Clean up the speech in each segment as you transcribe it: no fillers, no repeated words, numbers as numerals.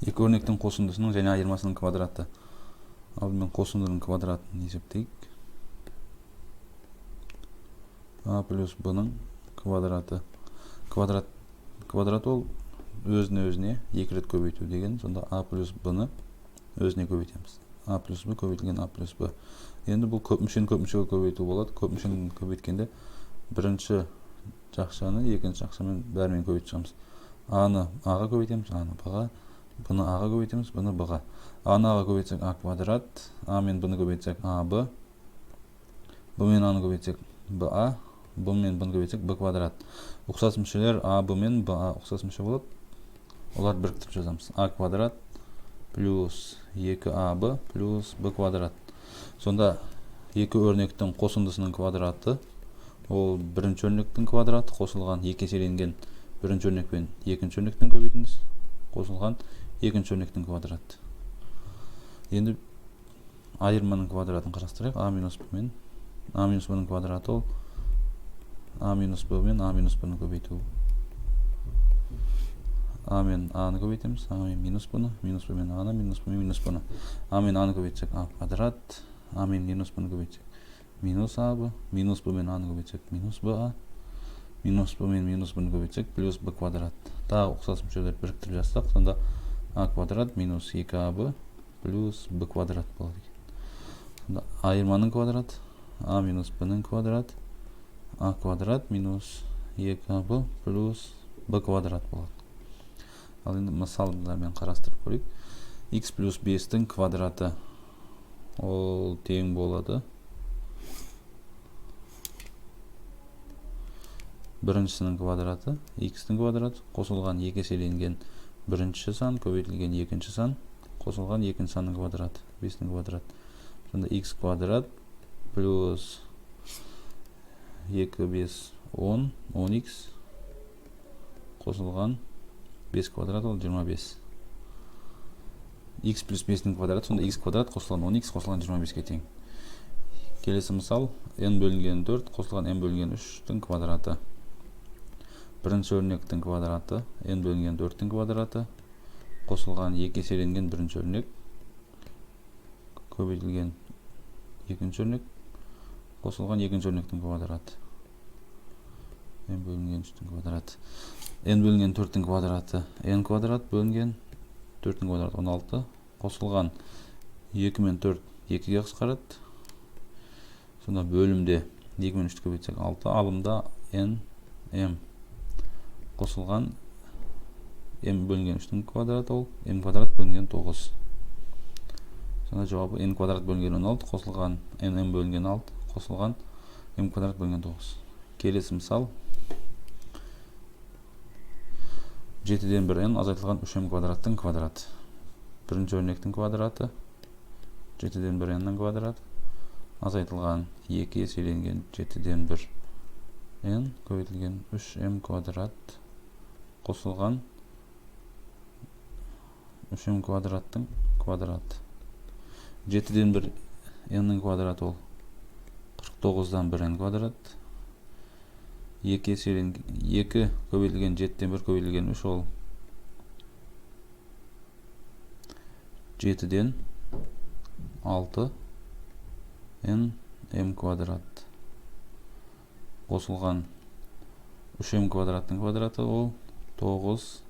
Екі өрнектің қосындысының және айырмасының квадраты. Алдымен қосындының квадратын есептейік. А плюс Б-ның квадраты. Квадрат ол өзіне екі рет көбейту деген. Сонда А плюс Б-ны өзіне көбейтеміз. А плюс Б көбейтілген А плюс Б. Енді бұл көп мүшені көп мүшеге көбейту болады. Көп мүшені көбейткенде бірінші жақшаны екінші жақшамен бәрімен көбейтіп шығамыз. А-ны А-ға көбейтеміз, А-ны Б-ға, Б-ны А-ға көбейтеміз, Б-ны Б-ға. А-ны А-ға көбейтсек А квадрат, А мен Б-ны көбейтсек А-Б, Б мен А-ны көбейтсек Б-А, Б мен Б-ны көбейтсек Б квадрат. Ұқсас мүшелер А-Б мен Б-А ұқсас мүше болады. Олар біріктіріп жазамыз. А квадрат плюс 2АБ плюс Б квадрат. Сонда екі өрнектің қосындысының квадраты ол бірінші өрнектің квадраты қосылған екі еселенген бірінші өрнекпен екінші өрнектің көбейтіндісі қосылған екінші өрнектің квадраты. Енді айырманың квадратын қарастырайық. А минус Б мен А минус Б-ның квадраты ол А минус Б мен А минус Б-ны көбейту. А мен А-ны көбейтеміз, А мен минус Б-ны, минус Б мен А-ны, минус Б мен минус Б-ны. А мен А-ны көбейтсек А квадрат, А мен минус Б-ны көбейтсек минус А-Б, минус Б мен А-ны көбейтсек минус Б-А, минус Б мен минус Б-ны көбейтсек плюс Б квадрат. Тағы ұқсас мүшелер біріктіріп жазсақ, сонда А квадрат минус 2АБ плюс Б квадрат болады екен. Сонда айырманың квадрат, А минус Б-ның квадрат, А квадрат минус 2АБ плюс Б квадрат болады. Ал енді мысалдармен қарастырып көрейік. Х плюс 5-тің квадраты ол тең болады. Біріншісінің квадраты, х-тің квадраты қосылған екі еселенген бірінші сан көбейтілген екінші сан қосылған екінші санның квадраты, 5-тің квадраты. Сонда х квадрат плюс 2, 5, 10, 10х қосылған 5 квадрат ол 25. Х плюс 5-тің квадраты, сонда х квадрат қосылған 10х қосылған 25-ке тең. Келесі мысал, n бөлінген 4 қосылған n бөлінген 3-тің квадраты. Бірінші өрнектің квадраты, n бөлінген 4-тің квадраты қосылған екі еселенген бірінші өрнек көбейтілген екінші өрнек қосылған екінші өрнектің квадраты. n бөлінген 3-тің квадраты. n бөлінген 4-тің квадраты, n квадрат бөлінген 4-тің квадраты 16 қосылған 2 мен 4 2-ге қысқарады. Сонда бөлімде 2 мен 3-ті көбейтсек 6, алымда n m қосылған m бөлінген 3-тің квадраты ол m квадрат бөлінген 9. Сонда жауабы n квадрат бөлінген 16 қосылған m бөлінген 6 қосылған m квадрат бөлінген 9. Келесі мысал. 7-ден 1n азайтылған 3m квадраттың квадраты. Бірінші өрнектің квадраты 7-ден 1n-нің квадраты азайтылған 2 еселенген 7-ден 1n көбейтілген 3m квадрат қосылған 3m квадраттың квадраты. 7-ден 1n-нің квадраты ол 49-дан 1n квадрат. 2 көбейтілген 7-ден 1 көбейтілген 3 ол 7-ден 6 n m квадрат қосылған 3m квадраттың квадраты ол 9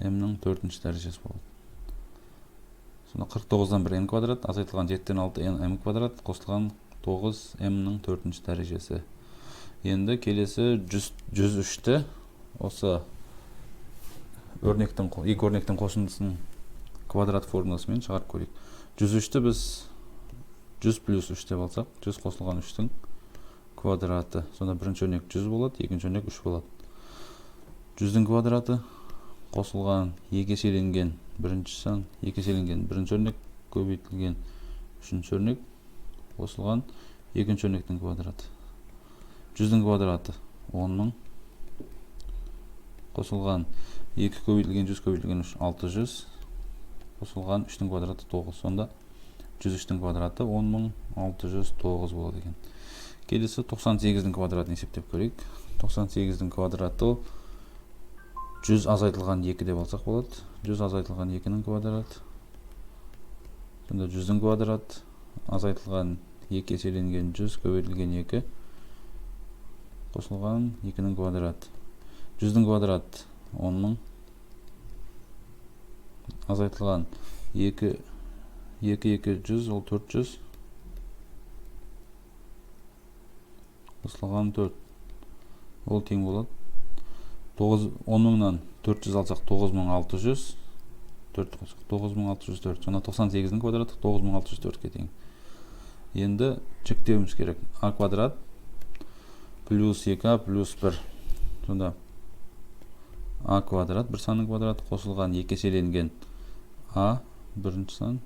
m-нің 4-ші дәрежесі болады. Сонда 49-дан 1n квадрат азайтылған 7-ден 6 n m квадрат қосылған 9 m-нің 4-ші дәрежесі. Енді келесі 103-ті осы екі өрнектің қосындысының квадрат формуласымен шығарып көрейік. 103-ті біз 100 плюс 3 деп алсақ, 100 қосылған 3-тің квадраты. Сонда бірінші өрнек 100 болады, екінші өрнек 3 болады. 100-дің квадраты қосылған екі еселенген бірінші сан, екі еселенген бірінші өрнек көбейтілген үшінші өрнек қосылған екінші өрнектің квадраты. 100-дің квадраты 10.000 қосылған 2 көбейтілген 100 көбейтілген 3 600 қосылған 3-тің квадраты 9. Сонда 103-тің квадраты 10.609 болады екен. Келесі 98-дің квадратын есептеп көрейік. 98-дің квадраты 100 азайтылған 2 деп алсақ болады. 100 азайтылған 2-нің квадраты. Сонда 100-дің квадраты азайтылған 2 еселенген 100 көбейтілген 2 қосылған 2-нің квадраты. 100-дің квадраты 10-ның азайтылған 2 100 ол 400 қосылған 4 ол тең болады. 10-нан 400 алсақ 9600 4 қосақ 9604. Сонда 98-дің квадраты 9604-ке тең. Енді жіктеуіміз керек. А квадрат плюс 2а плюс 1. Сонда а квадрат бір санның квадраты қосылған 2 еселенген а бірінші сан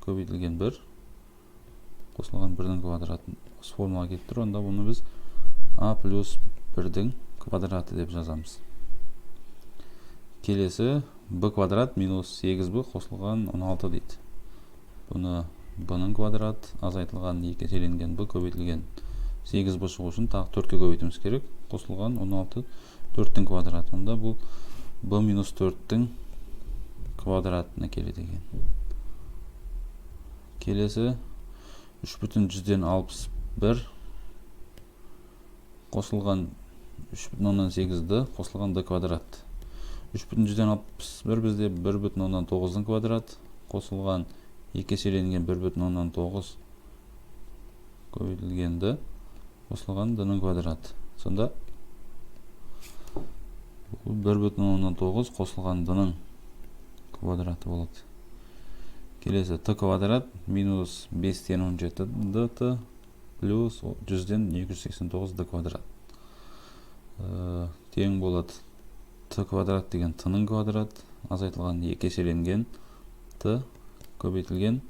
көбейтілген 1 қосылған 1-дің квадратын осы формула келіп тұр. Онда бұны біз а плюс 1-дің квадраты деп жазамыз. Келесі b квадрат минус 8b қосылған 16 дейді. Бұны b-ның квадраты азайтылған 2 еселенген b көбейтілген 8b шығу үшін тағы 4-ке көбейтуіміз керек. Қосылған 16 4-дің квадраты. Онда бұл b минус 4-дің квадратына келеді екен. Келесі 3,161 қосылған 3,8d қосылған d квадрат. 3,161 бізде 1,9-дің квадрат қосылған 2 еселенген 1,9 көбейтілген d қосылған d-ның квадраты. Сонда 1,9 қосылған d-ның квадраты болады. Келесі t квадрат минус 5-тен 17 dt плюс 100-ден 289 d квадрат. Тең болады t квадрат деген t-ның квадрат азайтылған 2 еселенген t көбейтілген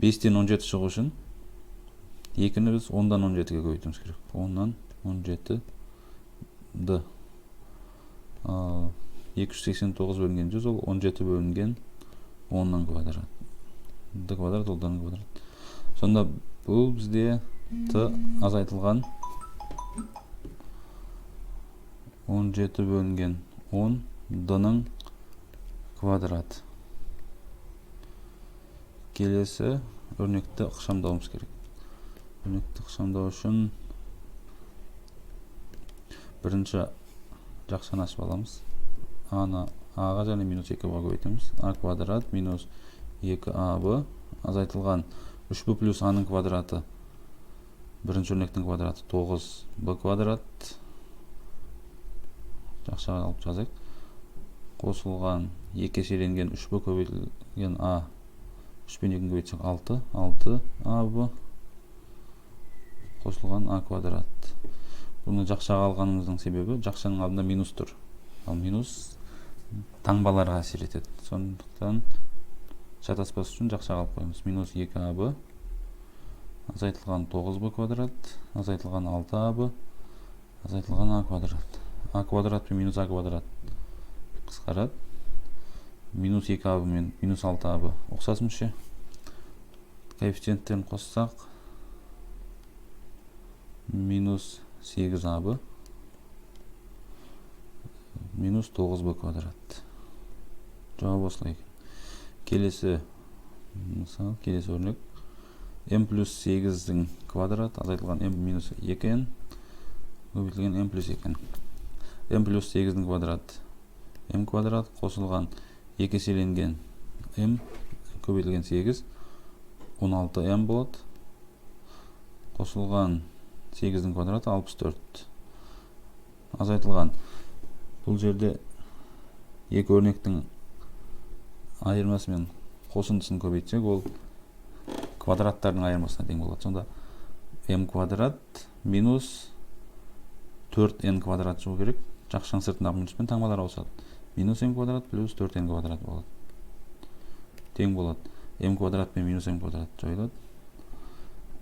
5-тен 17 шығу үшін 2-ні біз 10-дан 17-ге көбейтуіміз керек. 10-нан 17 d. 289 бөлінген 100 ол 17 бөлінген 10-ның квадрат. d квадрат ол d-ның квадрат. Сонда бұл бізде t азайтылған 17 бөлінген 10 d-ның квадрат. Келесі өрнекті ықшамдауымыз керек. Өрнекті ықшамдау үшін бірінші жақшаны ашып аламыз. a-ға және минус 2b көбейтеміз. a квадрат минус 2ab азайтылған 3b плюс a-ның квадраты бірінші өрнектің квадраты 9b квадрат жақшаға алып жазайық. Қосылған 2 еселенген 3b көбейтілген a 3 пен 2-ні көбейтсек 6ab қосылған a квадрат. Бұны жақшаға алғанымыздың себебі жақшаның алдында минус тұр. Ал минус таңбаларға әсер етеді. Сондықтан шатаспас үшін жақшаға алып қоймыз. Минус 2ab азайтылған 9b квадрат азайтылған 6ab азайтылған a квадрат. a квадрат пен минус a квадрат қысқарады. Минус 2ab мен минус 6ab ұқсас мүше. Коэффициенттерін қоссақ минус 8ab минус 9b квадрат. Жауап осылай екен. Келесі өрнек m плюс 8-дің квадрат азайтылған m минус 2n көбейтілген m плюс 2n. m плюс 8-дің квадрат m квадрат қосылған 2 еселенген m көбейтілген 8 16m болады. Қосылған 8-дің квадраты 64. Азайтылған. Бұл жерде екі өрнектің айырмасы мен қосындысын көбейтсек, ол квадраттардың айырмасына тең болады. Сонда m квадрат минус 4n квадрат шығу керек. Жақшаның сыртындағы минуспен таңбалар ауысады. Минус m квадрат плюс 4n квадрат болады. Тең болады. m квадрат пен минус m квадрат жойылады.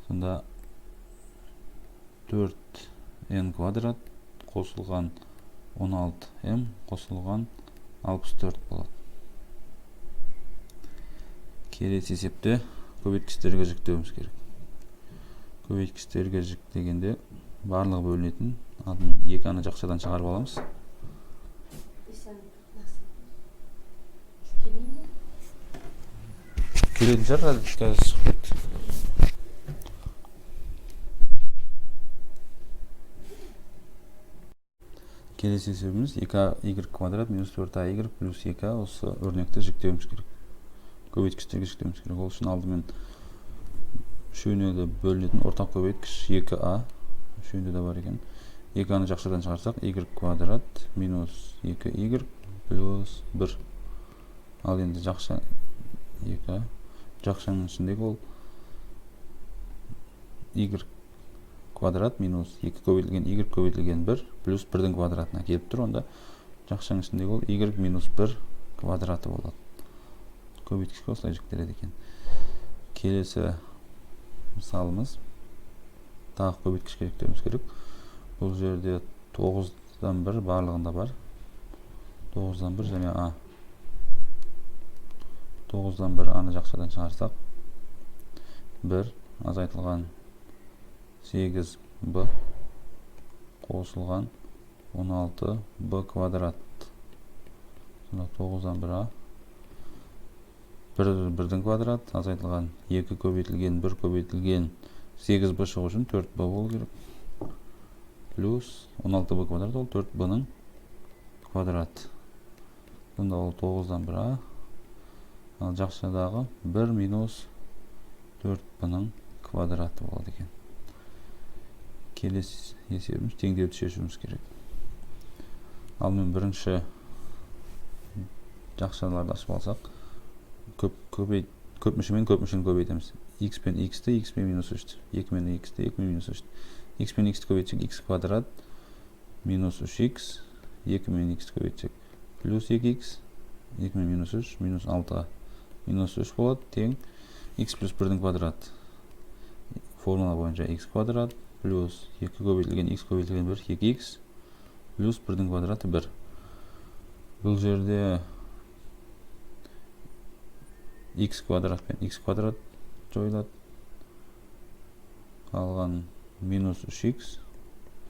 Сонда 4n квадрат қосылған 16m қосылған 64 болады. Келесі есепте көбейткіштерге жіктеуіміз керек. Көбейткіштерге жіктегенде барлығы бөлінетін 2-ны жақшадан шығарып аламыз. келетін шығар қазір шығып кетті. Келесі есебіміз 2y квадрат минус 4ay плюс 2 осы өрнекті жіктеуіміз керек. Көбейткіштерге жіктеуіміз керек. Ол үшін алдымен үшеуіне де бөлінетін ортақ көбейткіш 2a. Үшеуінде де бар екен. 2аны жақшадан шығарсақ y квадрат минус 2y плюс 1. Ал енді жақша 2 жақшаның ішіндегі ол y квадрат минус 2 көбейтілген y көбейтілген 1 плюс 1-дің квадратына келіп тұр. Онда жақшаның ішіндегі ол y минус 1 квадраты болады. Көбейткішке осылай жіктеледі екен. Келесі мысалымыз тағы көбейткішке жіктеуіміз керек. Бұл жерде 9-дан 1 барлығында бар. 9-дан 1 және a. 9-дан 1 аны жақшадан шығарсақ 1 азайтылған 8b қосылған 16b квадрат. 9-дан 1a 1-дің квадрат азайтылған 2 көбейтілген 1 көбейтілген 8b шығу үшін 4b болу керек. Плюс 16b квадрат ол 4b-ның квадрат. Бұнда ол 9-дан 1a. Ал жақшадағы 1 минус 4b-ның квадраты болады екен. Келесі есебіміз теңдеуді шешуіміз керек. Ал мен бірінші жақшаларды ашып алсақ, көп мүшемен көп мүшені көбейтеміз. X пен x-ті, x пен минус 3-ті. 2 мен x-ті, 2 мен минус 3-ті. X пен x-ті көбейтсек, x квадрат минус 3x, 2 мен x-ті көбейтсек, плюс 2x, 2 мен минус 3, минус 6-ға минус 3 болады, тең x плюс 1-дің квадрат. Формула бойынша x квадрат плюс 2 көбейтілген x көбейтілген 1, 2x плюс 1-дің квадраты 1. Бұл жерде x квадрат пен x квадрат жойылады. Қалған минус 3x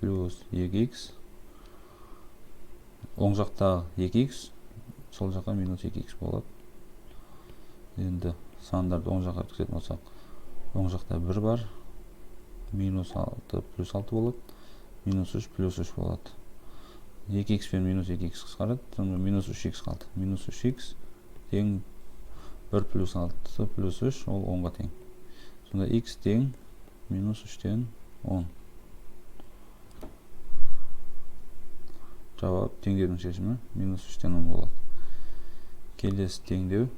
плюс 2x. Оң жақта 2x, сол жаққа минус 2x болады. Енді сандарды оң жаққа өткізетін болсақ, оң жақта 1 бар. Минус 6 плюс 6 болады. Минус 3 плюс 3 болады. 2x пен минус 2x қысқарады. Сонда минус 3x қалды. Минус 3x тең 1 плюс 6 плюс 3 ол 10-ға тең. Сонда x тең минус 3-тен 10. Жауап теңдеудің шешімі минус 3-тен 10 болады. Келесі теңдеу.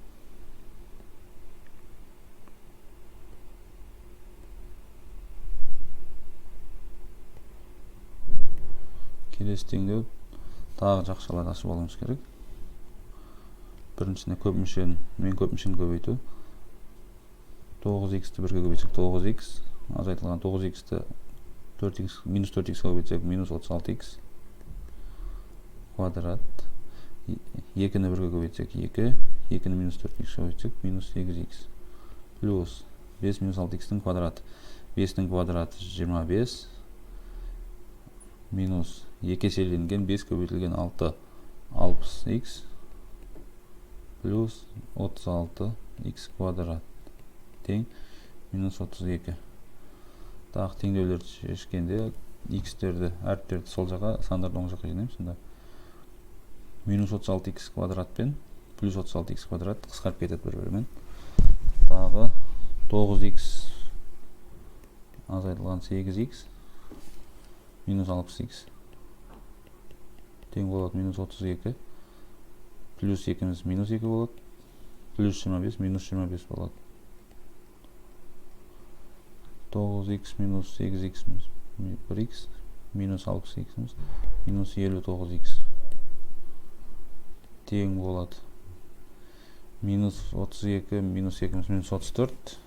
Келесі теңдеу тағы жақшаларды ашып алуымыз керек. Біріншісіне көп мүшені көбейту. 9x-ті 1-ге көбейтсек 9x, азайтылған 9x-ті минус 4x көбейтсек минус 36x квадрат. 2-ні 1-ге көбейтсек 2, 2-ні минус 4x көбейтсек минус 8x плюс 5 минус 6x-тің квадраты. 5-дің квадраты 25 минус 2 еселенген 5 көбейтілген 6 60x плюс 36x квадрат тең минус 32. Тағы теңдеулерді шешкенде x-терді, әріптерді сол жаққа, сандарды оң жаққа жинаймыз. Сонда минус 36x квадрат пен плюс 36x квадрат қысқарып кетеді бір-бірімен. Тағы 9x азайтылған 8x минус 60x тең болады минус 32. Плюс 2-міз минус 2 болады. Плюс 25 минус 25 болады. 9x минус 8x 1x минус 6x минус 59x тең болады. Минус 32 минус 2-міз минус 34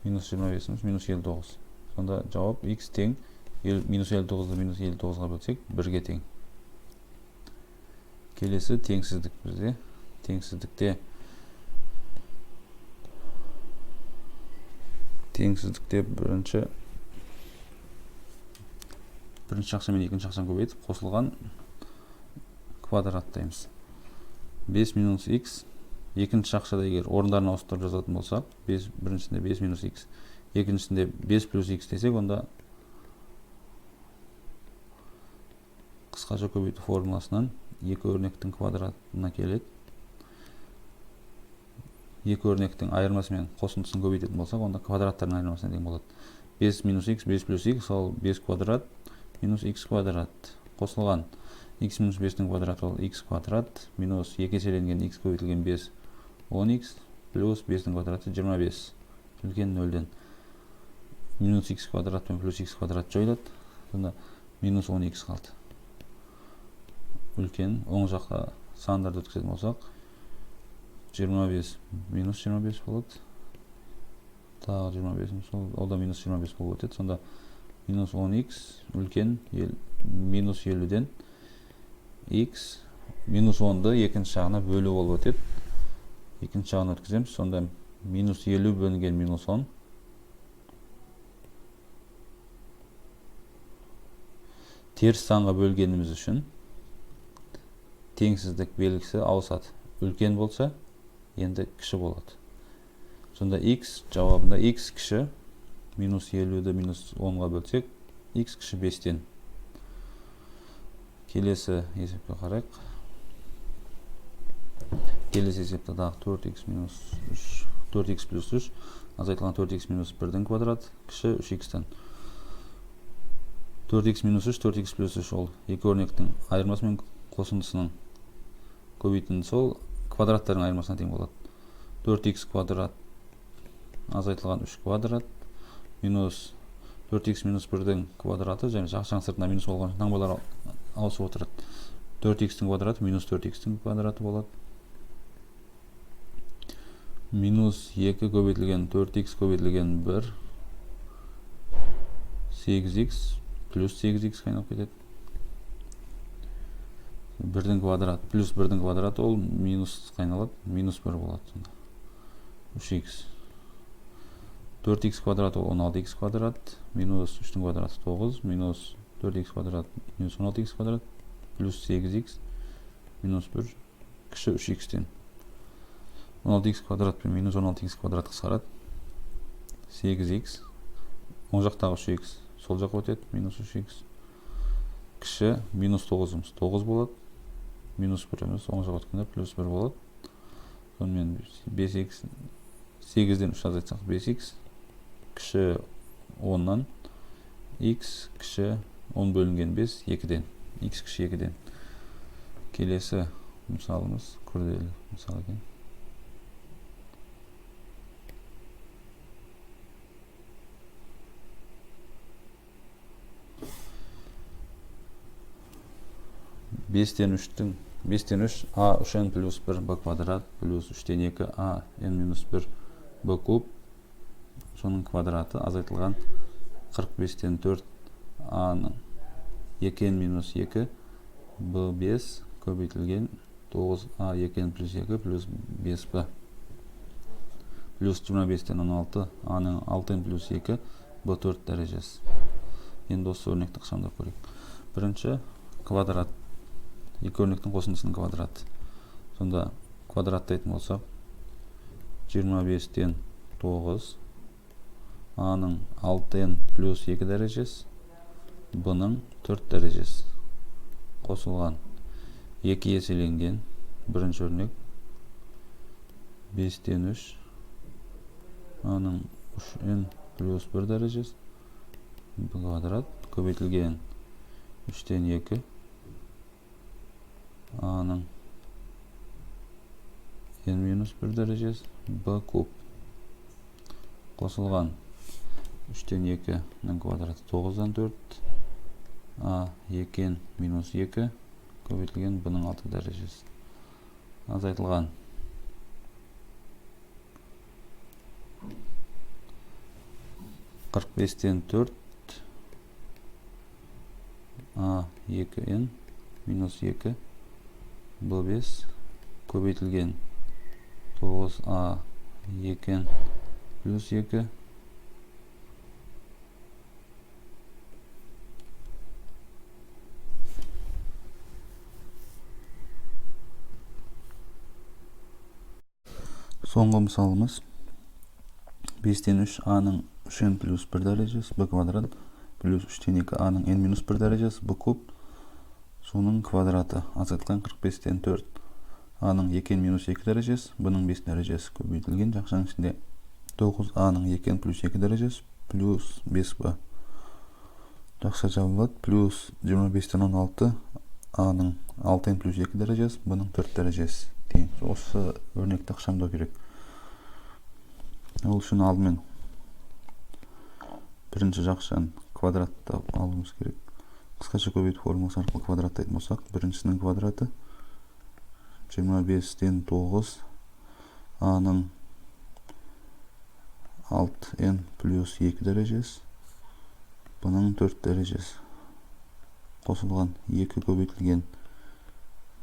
минус 25-міз минус 59. Сонда жауап x тең минус 59-ды минус 59-ға бөлсек 1-ге тең. Келесі теңсіздік бізде. Теңсіздікте бірінші жақша мен екінші жақшаны көбейтіп қосылған квадраттаймыз. 5 минус x екінші жақшада егер орындарына ауыстырып жазатын болсақ, біріншісінде 5 минус x, екіншісінде 5 плюс x десек, онда қысқаша көбейту формуласынан екі өрнектің квадратына келеді. Екі өрнектің айырмасы мен қосындысын көбейтетін болсақ, онда квадраттардың айырмасына тең болады. 5 минус x, 5 плюс x, ол 5 квадрат минус x квадрат. Қосылған x минус 5-дің квадраты ол x квадрат минус 2 еселенген x көбейтілген 5, 10x плюс 5-дің квадраты 25. Үлкен 0-ден минус x квадрат пен плюс x квадрат жойылады. Сонда минус 10x қалды. Үлкен оң жаққа сандарды өткізетін болсақ, 25 минус 25 болады. Тағы 25, ол да минус 25 болып өтеді. Сонда минус 10x үлкен минус 50-ден x минус 10-ды екінші жағына бөлу болып өтеді. Екінші жағына өткіземіз. Сонда минус 50 бөлінген минус 10. Теріс санға бөлгеніміз үшін теңсіздік белгісі ауысады. Үлкен болса, енді кіші болады. Сонда x жауабында x кіші минус 50-ді минус 10-ға бөлсек, x кіші 5-тен. Келесі есепке қарайық. Келесі есепте дағы 4x минус 3, 4x плюс 3, азайтылған 4x минус 1-дің квадрат кіші 3x-тен. 4x минус 3, 4x плюс 3 ол екі өрнектің айырмасы мен қосындысының көбейтіндісі ол квадраттардың айырмасына тең болады. 4x квадрат азайтылған 3 квадрат минус 4x минус 1-дің квадраты, және жақшаң сыртына минус болған таңбалар ауысып отырады. 4x-тің квадраты минус 4x-тің квадраты болады. Минус 2 көбейтілген 4x көбейтілген 1 8x плюс 8x қайнап кетеді. 1-дің квадраты плюс 1-дің квадраты ол минус қайналады, минус 1 болады. 3x 4x квадрат ол 16x квадрат минус 3-дің квадраты 9 минус 4x квадрат минус 16x квадрат плюс 8x минус 1 кіші 3x-тен. 16x квадрат пен минус 16x квадрат қысқарады. 8x оң жақтағы 3x сол жаққа өтеді, минус 3x кіші минус 9-ымыз 9 болады, минус 1-іміз оң жаққа өткенде плюс 1 болады. Сонымен 5x 8-ден 3 азайтсақ 5x кіші 10-нан x кіші 10 бөлінген 5 2-ден, x кіші 2-ден. Келесі мысалымыз күрделі мысал екен. Бестен 3 a 3n плюс 1 b квадрат плюс 3-тен 2 a n минус 1 b куб, соның квадраты азайтылған 45-тен 4 a-ның 2n минус 2 b5 көбейтілген 9a 2n плюс 2 плюс 5b плюс 25-тен 16 a-ның 6n плюс 2 b4 дәрежесі. Енді осы өрнекті қысамдап көрейік. Бірінші квадрат, екі өрнектің қосындысының квадраты. Сонда квадраттайтын болсақ, 25-тен 9 a-ның 6n плюс 2 дәрежесі, b-ның 4 дәрежесі. Қосылған 2 еселенген бірінші өрнек 5-тен 3 a-ның 3n плюс 1 дәрежесі b квадрат көбейтілген 3-тен 2 a-ның n минус 1 дәрежесі b куб қосылған 3-тен 2-ның квадраты 9-дан 4 a 2n минус 2 көбейтілген b-ның 6 дәрежесі. Азайтылған 45-тен 4 a 2n минус 2 b5 көбейтілген 9 a 2n плюс 2 Соңғы мысалымыз 5-тен 3 a-ның 3n плюс 1 дәрежесі b квадрат плюс 3-тен 2 a-ның n минус 1 дәрежесі b куб соның квадраты азайтылған 45-тен 4 a-ның 2n минус 2 дәрежесі b-ның 5 дәрежесі көбейтілген жақшаның ішінде 9 a-ның 2n плюс 2 дәрежесі плюс 5b жақша жабылады плюс 25-тен 16 a-ның 6n плюс 2 дәрежесі b-ның 4 дәрежесі тең. Осы өрнекті ықшамдау керек. Ол үшін алдымен бірінші жақшаны квадратты алуымыз керек. Қысқаша көбейту формуласы арқылы квадраттайтын болсақ, біріншісінің квадраты 25-тен 9 a-ның 6n плюс 2 дәрежесі b-ның 4 дәрежесі қосылған 2 көбейтілген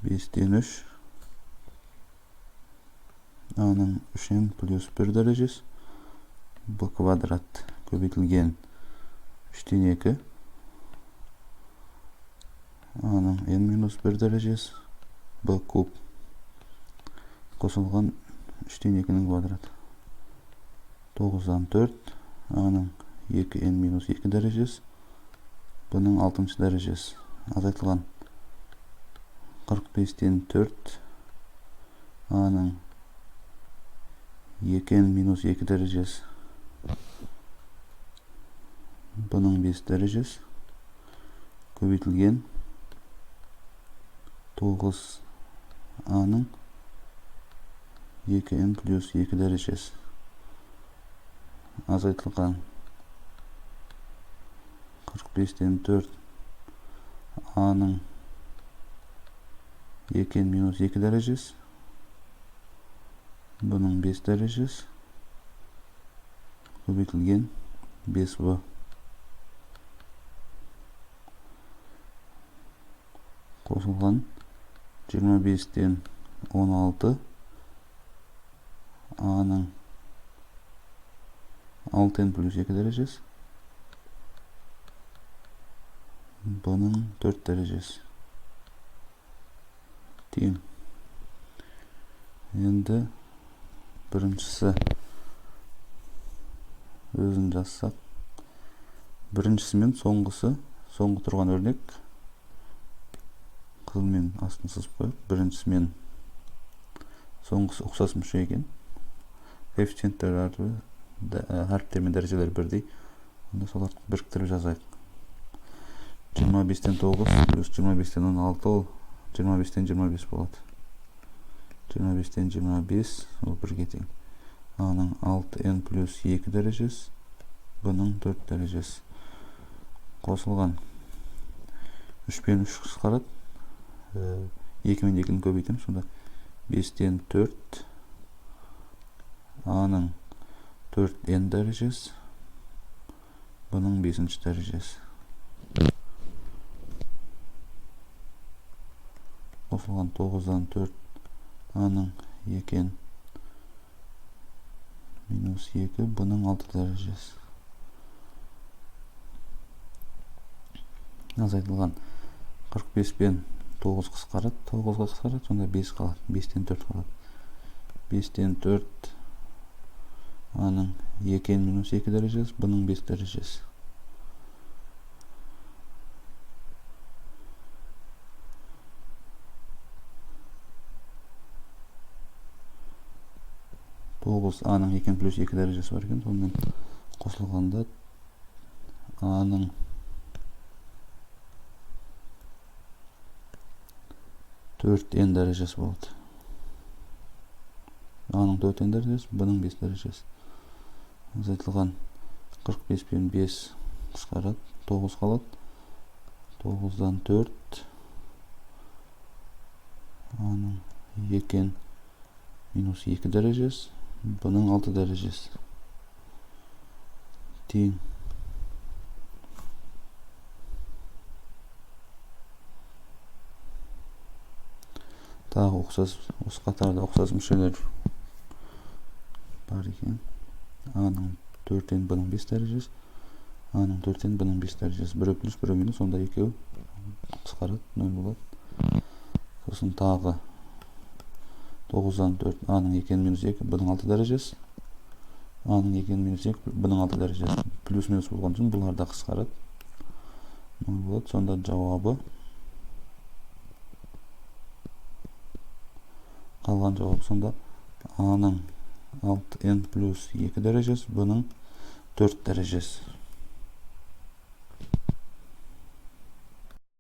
5-тен 3 a-ның 3n плюс 1 дәрежесі b квадрат көбейтілген 3-тен 2 a-ның n минус 1 дәрежесі b куб қосылған 3-тен 2-ның квадраты 9-дан 4 a-ның 2n минус 2 дәрежесі b-ның 6 дәрежесі азайтылған 45-тен 4 a-ның 2n минус 2 дәрежесі b-ның 5 дәрежесі көбейтілген 9 a-ның 2n плюс 2 дәрежесі азайтылған 45-тен 4 a-ның 2n минус 2 дәрежесі b-ның 5 дәрежесі көбейтілген 5b қосылған 25-тен 16 a-ның 6n плюс 2 дәрежесі b-ның 4 дәрежесі тең. Енді біріншісі өзін жазсақ, біріншісі мен соңғы тұрған өрнек қызылмен астын сызып қойып, біріншісі мен соңғысы ұқсас мүше екен. Коэффициенттер әріптер мен дәрежелер бірдей. Онда соларды біріктіріп жазайық. 25-тен 9 плюс 25-тен 16 ол 25-тен 25 болады. 25-тен 25 ол бірге тең. a-ның 6n плюс 2 дәрежесі b-ның 4 дәрежесі қосылған 3 пен 3 қысқарады. 2 мен 2-ні көбейтемін, сонда 5-тен 4 a-ның 4n дәрежесі b-ның 5 дәрежесі қосылған 9-дан 4 a-ның 2n минус 2 b-ның 6 дәрежесі азайтылған 45 пен 9 қысқарады, 9-ға қысқарады, сонда 5 қалады, 5-тен 4 қалады. 5-тен 4 a-ның 2n минус 2 дәрежесі b-ның 5 дәрежесі 9 a-ның 2n плюс 2 дәрежесі бар екен, сонымен қосылғанда a-ның 4n дәрежесі болады. a-ның 4n дәрежесі b-ның 5 дәрежесі азайтылған 45 пен 5 қысқарады, 9 қалады. 9-дан 4 a-ның 2n минус 2 дәрежесі b-ның 6 дәрежесі тең. Тағы ұқсас, осы қатарда ұқсас мүшелер бар екен. a-ның 4n b-ның 5 дәрежесі, a-ның 4n b-ның 5 дәрежесі 1 плюс 1 минус, онда екеуі қысқарады, 0 болады. Сосын тағы 9-дан 4 a-ның 2 минус 2 b-ның 6 дәрежесі. a-ның 2 минус 2 b-ның 6 дәрежесі. Плюс минус болған үшін бұлар да қысқарады. Болады. Сонда жауабы қалған жауап сонда a-ның 6n плюс 2 дәрежесі, b-ның 4 дәрежесі.